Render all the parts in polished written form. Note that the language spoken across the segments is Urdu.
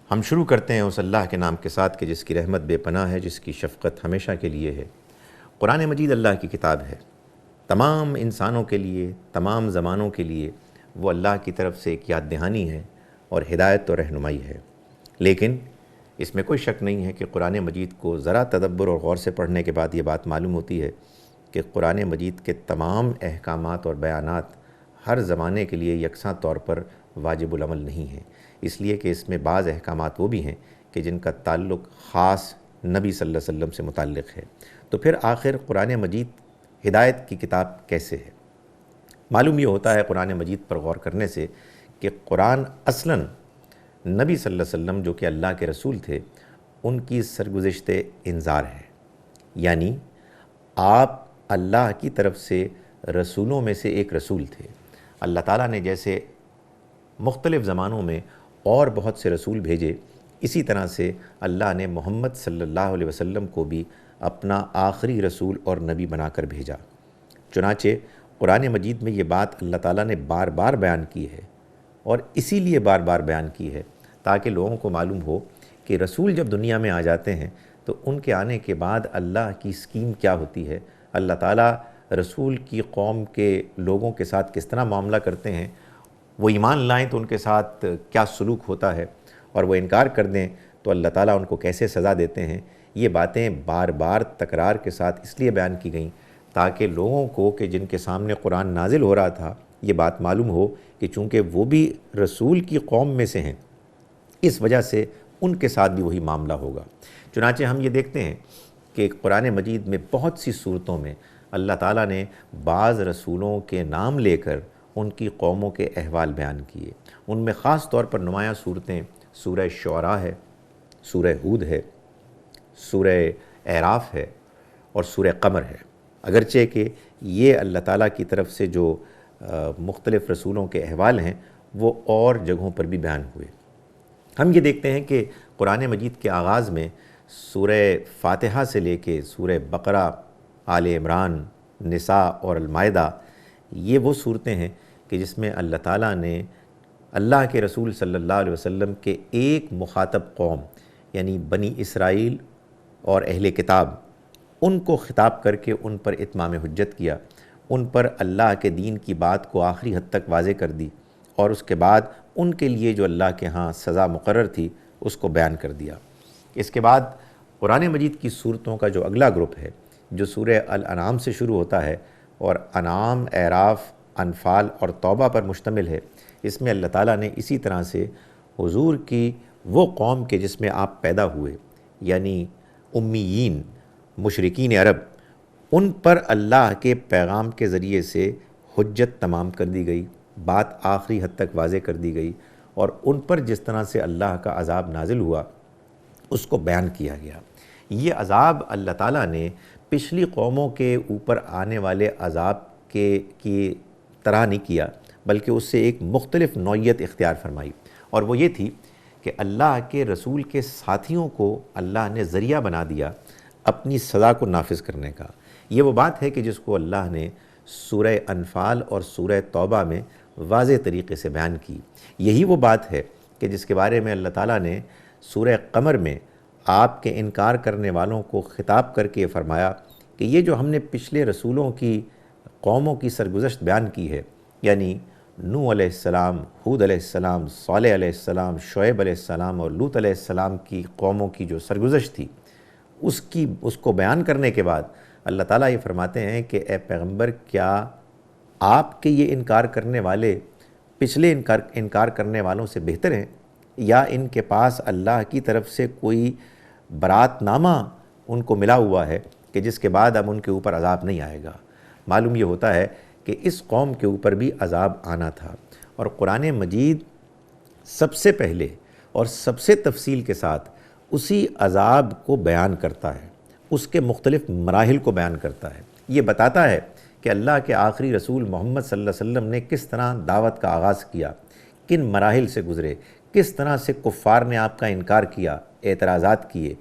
ہم شروع کرتے ہیں اس اللہ کے نام کے ساتھ کہ جس کی رحمت بے پناہ ہے، جس کی شفقت ہمیشہ کے لیے ہے۔ قرآن مجید اللہ کی کتاب ہے، تمام انسانوں کے لیے، تمام زمانوں کے لیے وہ اللہ کی طرف سے ایک یاد دہانی ہے اور ہدایت اور رہنمائی ہے۔ لیکن اس میں کوئی شک نہیں ہے کہ قرآن مجید کو ذرا تدبر اور غور سے پڑھنے کے بعد یہ بات معلوم ہوتی ہے کہ قرآن مجید کے تمام احکامات اور بیانات ہر زمانے کے لیے یکساں طور پر واجب العمل نہیں ہیں، اس لیے کہ اس میں بعض احکامات وہ بھی ہیں کہ جن کا تعلق خاص نبی صلی اللہ علیہ وسلم سے متعلق ہے۔ تو پھر آخر قرآن مجید ہدایت کی کتاب کیسے ہے؟ معلوم یہ ہوتا ہے قرآن مجید پر غور کرنے سے کہ قرآن اصلاً نبی صلی اللہ علیہ وسلم جو کہ اللہ کے رسول تھے ان کی سرگزشت انذار ہے، یعنی آپ اللہ کی طرف سے رسولوں میں سے ایک رسول تھے۔ اللہ تعالیٰ نے جیسے مختلف زمانوں میں اور بہت سے رسول بھیجے، اسی طرح سے اللہ نے محمد صلی اللہ علیہ وسلم کو بھی اپنا آخری رسول اور نبی بنا کر بھیجا۔ چنانچہ قرآن مجید میں یہ بات اللہ تعالیٰ نے بار بار بیان کی ہے، اور اسی لیے بار بار بیان کی ہے تاکہ لوگوں کو معلوم ہو کہ رسول جب دنیا میں آ جاتے ہیں تو ان کے آنے کے بعد اللہ کی اسکیم کیا ہوتی ہے، اللہ تعالیٰ رسول کی قوم کے لوگوں کے ساتھ کس طرح معاملہ کرتے ہیں، وہ ایمان لائیں تو ان کے ساتھ کیا سلوک ہوتا ہے، اور وہ انکار کر دیں تو اللہ تعالیٰ ان کو کیسے سزا دیتے ہیں۔ یہ باتیں بار بار تکرار کے ساتھ اس لیے بیان کی گئیں تاکہ لوگوں کو کہ جن کے سامنے قرآن نازل ہو رہا تھا یہ بات معلوم ہو کہ چونکہ وہ بھی رسول کی قوم میں سے ہیں، اس وجہ سے ان کے ساتھ بھی وہی معاملہ ہوگا۔ چنانچہ ہم یہ دیکھتے ہیں کہ قرآن مجید میں بہت سی صورتوں میں اللہ تعالیٰ نے بعض رسولوں کے نام لے کر ان کی قوموں کے احوال بیان کیے۔ ان میں خاص طور پر نمایاں صورتیں سورہ شعراء ہے، سورہ ہود ہے، سورہ اعراف ہے اور سورہ قمر ہے، اگرچہ کہ یہ اللہ تعالیٰ کی طرف سے جو مختلف رسولوں کے احوال ہیں وہ اور جگہوں پر بھی بیان ہوئے۔ ہم یہ دیکھتے ہیں کہ قرآن مجید کے آغاز میں سورہ فاتحہ سے لے کے سورہ بقرہ، آل عمران، نساء اور المائدہ، یہ وہ صورتیں ہیں کہ جس میں اللہ تعالیٰ نے اللہ کے رسول صلی اللہ علیہ وسلم کے ایک مخاطب قوم یعنی بنی اسرائیل اور اہل کتاب، ان کو خطاب کر کے ان پر اتمام حجت کیا، ان پر اللہ کے دین کی بات کو آخری حد تک واضح کر دی، اور اس کے بعد ان کے لیے جو اللہ کے ہاں سزا مقرر تھی اس کو بیان کر دیا۔ اس کے بعد قرآن مجید کی صورتوں کا جو اگلا گروپ ہے جو سورہ الانعام سے شروع ہوتا ہے اور انعام، اعراف، انفال اور توبہ پر مشتمل ہے، اس میں اللہ تعالیٰ نے اسی طرح سے حضور کی وہ قوم کے جس میں آپ پیدا ہوئے یعنی امیین، مشرکین عرب، ان پر اللہ کے پیغام کے ذریعے سے حجت تمام کر دی گئی، بات آخری حد تک واضح کر دی گئی، اور ان پر جس طرح سے اللہ کا عذاب نازل ہوا اس کو بیان کیا گیا۔ یہ عذاب اللہ تعالیٰ نے پچھلی قوموں کے اوپر آنے والے عذاب کی طرح نہیں کیا، بلکہ اس سے ایک مختلف نوعیت اختیار فرمائی، اور وہ یہ تھی کہ اللہ کے رسول کے ساتھیوں کو اللہ نے ذریعہ بنا دیا اپنی سزا کو نافذ کرنے کا۔ یہ وہ بات ہے کہ جس کو اللہ نے سورہ انفال اور سورہ توبہ میں واضح طریقے سے بیان کی۔ یہی وہ بات ہے کہ جس کے بارے میں اللہ تعالیٰ نے سورہ قمر میں آپ کے انکار کرنے والوں کو خطاب کر کے فرمایا کہ یہ جو ہم نے پچھلے رسولوں کی قوموں کی سرگزشت بیان کی ہے، یعنی نوح علیہ السلام، ہود علیہ السلام، صالح علیہ السلام، شعیب علیہ السلام اور لوط علیہ السلام کی قوموں کی جو سرگزشت تھی، اس کو بیان کرنے کے بعد اللہ تعالیٰ یہ فرماتے ہیں کہ اے پیغمبر، کیا آپ کے یہ انکار کرنے والے پچھلے انکار کرنے والوں سے بہتر ہیں، یا ان کے پاس اللہ کی طرف سے کوئی برات نامہ ان کو ملا ہوا ہے کہ جس کے بعد اب ان کے اوپر عذاب نہیں آئے گا؟ معلوم یہ ہوتا ہے کہ اس قوم کے اوپر بھی عذاب آنا تھا، اور قرآن مجید سب سے پہلے اور سب سے تفصیل کے ساتھ اسی عذاب کو بیان کرتا ہے، اس کے مختلف مراحل کو بیان کرتا ہے۔ یہ بتاتا ہے کہ اللہ کے آخری رسول محمد صلی اللہ علیہ وسلم نے کس طرح دعوت کا آغاز کیا، کن مراحل سے گزرے، کس طرح سے کفار نے آپ کا انکار کیا، اعتراضات کیے،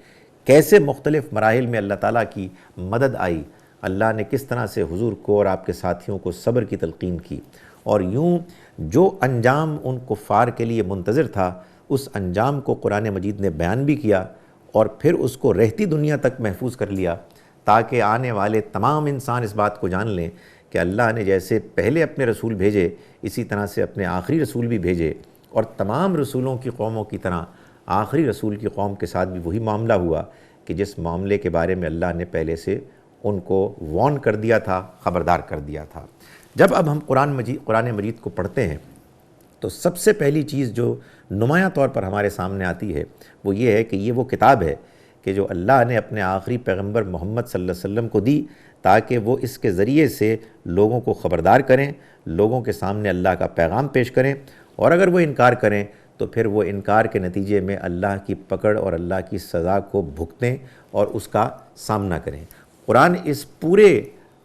کیسے مختلف مراحل میں اللہ تعالیٰ کی مدد آئی، اللہ نے کس طرح سے حضور کو اور آپ کے ساتھیوں کو صبر کی تلقین کی، اور یوں جو انجام ان کفار کے لیے منتظر تھا اس انجام کو قرآن مجید نے بیان بھی کیا اور پھر اس کو رہتی دنیا تک محفوظ کر لیا، تاکہ آنے والے تمام انسان اس بات کو جان لیں کہ اللہ نے جیسے پہلے اپنے رسول بھیجے اسی طرح سے اپنے آخری رسول بھی بھیجے، اور تمام رسولوں کی قوموں کی طرح آخری رسول کی قوم کے ساتھ بھی وہی معاملہ ہوا کہ جس معاملے کے بارے میں اللہ نے پہلے سے ان کو وارن کر دیا تھا، خبردار کر دیا تھا۔ جب اب ہم قرآن مجید کو پڑھتے ہیں تو سب سے پہلی چیز جو نمایاں طور پر ہمارے سامنے آتی ہے وہ یہ ہے کہ یہ وہ کتاب ہے کہ جو اللہ نے اپنے آخری پیغمبر محمد صلی اللہ علیہ وسلم کو دی، تاکہ وہ اس کے ذریعے سے لوگوں کو خبردار کریں، لوگوں کے سامنے اللہ کا پیغام پیش کریں، اور اگر وہ انکار کریں تو پھر وہ انکار کے نتیجے میں اللہ کی پکڑ اور اللہ کی سزا کو بھگتیں اور اس کا سامنا کریں۔ قرآن اس پورے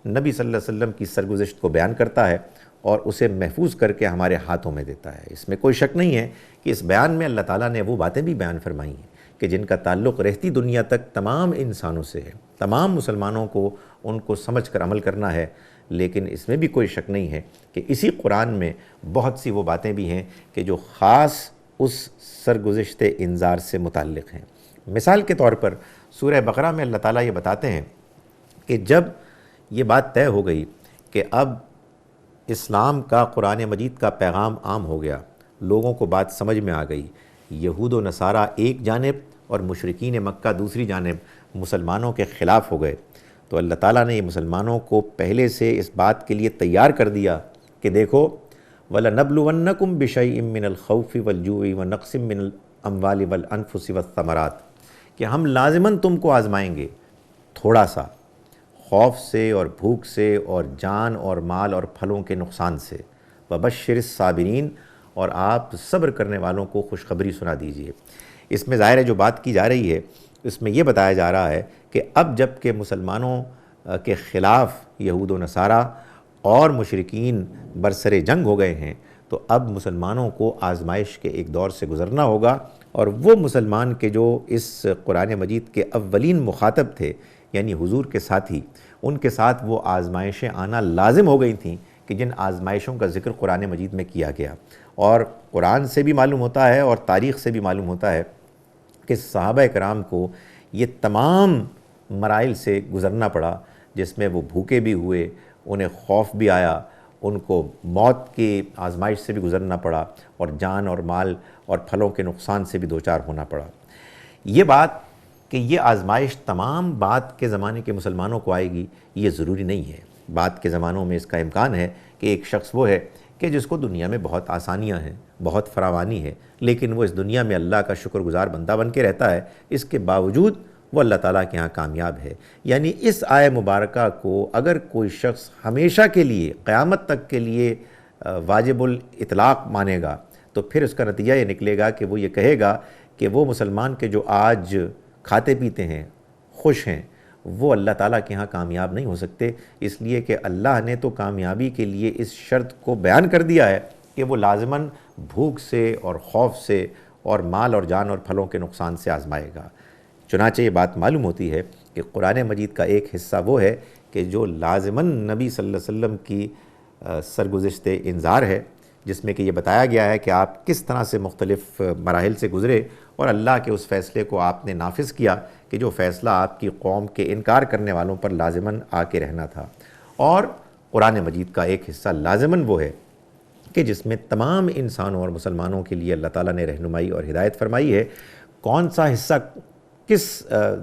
نبی صلی اللہ علیہ وسلم کی سرگزشت کو بیان کرتا ہے اور اسے محفوظ کر کے ہمارے ہاتھوں میں دیتا ہے۔ اس میں کوئی شک نہیں ہے کہ اس بیان میں اللہ تعالیٰ نے وہ باتیں بھی بیان فرمائی ہیں کہ جن کا تعلق رہتی دنیا تک تمام انسانوں سے ہے، تمام مسلمانوں کو ان کو سمجھ کر عمل کرنا ہے، لیکن اس میں بھی کوئی شک نہیں ہے کہ اسی قرآن میں بہت سی وہ باتیں بھی ہیں کہ جو خاص اس سرگزشت انذار سے متعلق ہیں۔ مثال کے طور پر سورہ بقرہ میں اللہ تعالیٰ یہ بتاتے ہیں کہ جب یہ بات طے ہو گئی کہ اب اسلام کا، قرآن مجید کا پیغام عام ہو گیا، لوگوں کو بات سمجھ میں آ گئی، یہود و نصارہ ایک جانب اور مشرکین مکہ دوسری جانب مسلمانوں کے خلاف ہو گئے، تو اللہ تعالیٰ نے یہ مسلمانوں کو پہلے سے اس بات کے لیے تیار کر دیا کہ دیکھو وَلَنَبْلُوَنَّكُمْ بِشَيْءٍ مِّنَ الْخَوْفِ وَالْجُوعِ وَنَقْصٍ مِّنَ الْأَمْوَالِ وَالْأَنفُسِ وَالثَّمَرَاتِ، کہ ہم لازماً تم کو آزمائیں گے، تھوڑا سا خوف سے اور بھوک سے اور جان اور مال اور پھلوں کے نقصان سے، وَبَشِّرِ الصَّابِرِينَ، اور آپ صبر کرنے والوں کو خوشخبری سنا دیجئے۔ اس میں ظاہر ہے جو بات کی جا رہی ہے اس میں یہ بتایا جا رہا ہے کہ اب جب کہ مسلمانوں کے خلاف یہود و نصارہ اور مشرکین برسر جنگ ہو گئے ہیں، تو اب مسلمانوں کو آزمائش کے ایک دور سے گزرنا ہوگا، اور وہ مسلمان کے جو اس قرآن مجید کے اولین مخاطب تھے یعنی حضور کے ساتھی، ان کے ساتھ وہ آزمائشیں آنا لازم ہو گئی تھیں کہ جن آزمائشوں کا ذکر قرآن مجید میں کیا گیا۔ اور قرآن سے بھی معلوم ہوتا ہے اور تاریخ سے بھی معلوم ہوتا ہے کہ صحابہ کرام کو یہ تمام مراحل سے گزرنا پڑا، جس میں وہ بھوکے بھی ہوئے، انہیں خوف بھی آیا، ان کو موت کی آزمائش سے بھی گزرنا پڑا، اور جان اور مال اور پھلوں کے نقصان سے بھی دوچار ہونا پڑا۔ یہ بات کہ یہ آزمائش تمام بعد کے زمانے کے مسلمانوں کو آئے گی یہ ضروری نہیں ہے۔ بعد کے زمانوں میں اس کا امکان ہے کہ ایک شخص وہ ہے کہ جس کو دنیا میں بہت آسانیاں ہیں، بہت فراوانی ہے، لیکن وہ اس دنیا میں اللہ کا شکر گزار بندہ بن کے رہتا ہے، اس کے باوجود وہ اللہ تعالیٰ کے ہاں کامیاب ہے۔ یعنی اس آیہ مبارکہ کو اگر کوئی شخص ہمیشہ کے لیے، قیامت تک کے لیے واجب الاطلاق مانے گا تو پھر اس کا نتیجہ یہ نکلے گا کہ وہ یہ کہے گا کہ وہ مسلمان کے جو آج کھاتے پیتے ہیں، خوش ہیں، وہ اللہ تعالیٰ کے ہاں کامیاب نہیں ہو سکتے، اس لیے کہ اللہ نے تو کامیابی کے لیے اس شرط کو بیان کر دیا ہے کہ وہ لازماً بھوک سے اور خوف سے اور مال اور جان اور پھلوں کے نقصان سے آزمائے گا۔ چنانچہ یہ بات معلوم ہوتی ہے کہ قرآن مجید کا ایک حصہ وہ ہے کہ جو لازماً نبی صلی اللہ علیہ وسلم کی سرگزشت انذار ہے، جس میں کہ یہ بتایا گیا ہے کہ آپ کس طرح سے مختلف مراحل سے گزرے اور اللہ کے اس فیصلے کو آپ نے نافذ کیا کہ جو فیصلہ آپ کی قوم کے انکار کرنے والوں پر لازماً آ کے رہنا تھا۔ اور قرآن مجید کا ایک حصہ لازماً وہ ہے کہ جس میں تمام انسانوں اور مسلمانوں کے لیے اللہ تعالیٰ نے رہنمائی اور ہدایت فرمائی ہے۔ کون سا حصہ کس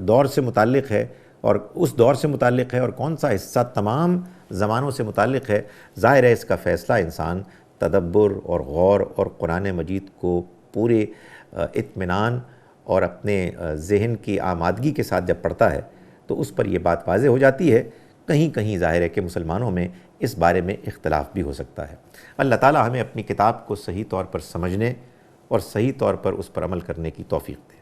دور سے متعلق ہے اور اس دور سے متعلق ہے اور کون سا حصہ تمام زمانوں سے متعلق ہے، ظاہر ہے اس کا فیصلہ انسان تدبر اور غور اور قرآن مجید کو پورے اطمینان اور اپنے ذہن کی آمادگی کے ساتھ جب پڑھتا ہے تو اس پر یہ بات واضح ہو جاتی ہے۔ کہیں کہیں ظاہر ہے کہ مسلمانوں میں اس بارے میں اختلاف بھی ہو سکتا ہے۔ اللہ تعالیٰ ہمیں اپنی کتاب کو صحیح طور پر سمجھنے اور صحیح طور پر اس پر عمل کرنے کی توفیق دے۔